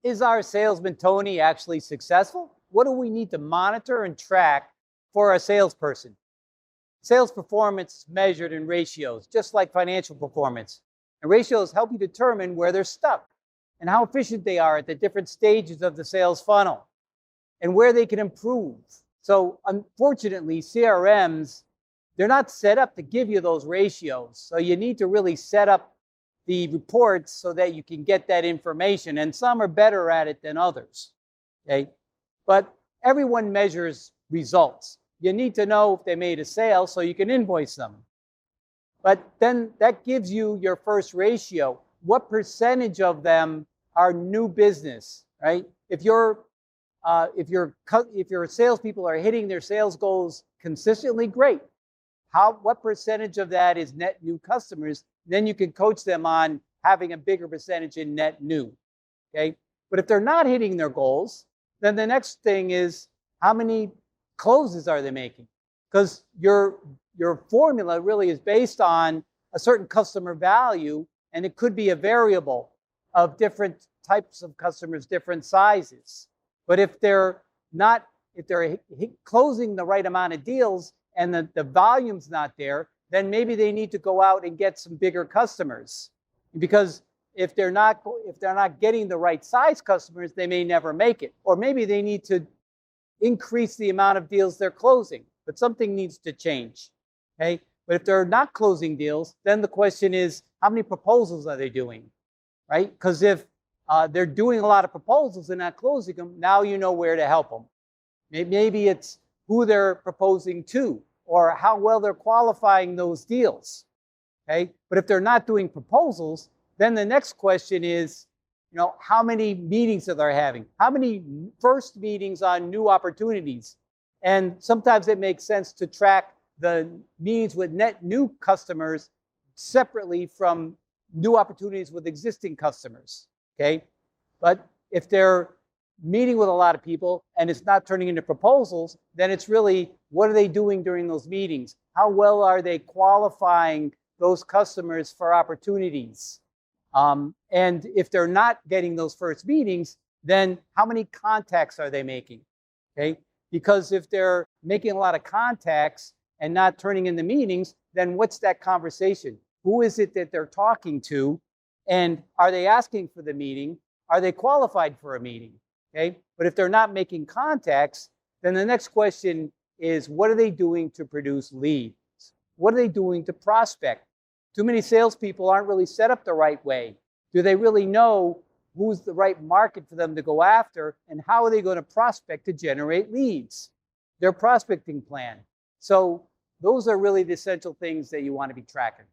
Is our salesman Tony actually successful? What do we need to monitor and track for a salesperson? Sales performance is measured in ratios, just like financial performance. And ratios help you determine where they're stuck and how efficient they are at the different stages of the sales funnel and where they can improve. So unfortunately, CRMs, they're not set up to give you those ratios. So you need to really set up the reports so that you can get that information. And some are better at it than others. Okay? But everyone measures results. You need to know if they made a sale so you can invoice them. But then that gives you your first ratio. What percentage of them are new business, right? If your salespeople are hitting their sales goals consistently, great. What percentage of that is net new customers? Then you can coach them on having a bigger percentage in net new. Okay, but if they're not hitting their goals, then the next thing is how many closes are they making? Because your formula really is based on a certain customer value, and it could be a variable of different types of customers, different sizes. But if they're closing the right amount of deals and the volume's not there, then maybe they need to go out and get some bigger customers. Because if they're not getting the right size customers, they may never make it. Or maybe they need to increase the amount of deals they're closing, but something needs to change. Okay? But if they're not closing deals, then the question is, how many proposals are they doing? Right? Because if they're doing a lot of proposals and not closing them, now you know where to help them. Maybe it's who they're proposing to or how well they're qualifying those deals. Okay? But if they're not doing proposals, then the next question is, how many meetings are they having? How many first meetings on new opportunities? And sometimes it makes sense to track the meetings with net new customers separately from new opportunities with existing customers. Okay? But if they're meeting with a lot of people and it's not turning into proposals, then it's really, what are they doing during those meetings? How well are they qualifying those customers for opportunities? And if they're not getting those first meetings, then how many contacts are they making? Okay? Because if they're making a lot of contacts and not turning into meetings, then what's that conversation? Who is it that they're talking to? And are they asking for the meeting? Are they qualified for a meeting? Okay? But if they're not making contacts, then the next question is, what are they doing to produce leads? What are they doing to prospect? Too many salespeople aren't really set up the right way. Do they really know who's the right market for them to go after, and how are they going to prospect to generate leads? Their prospecting plan. So those are really the essential things that you want to be tracking.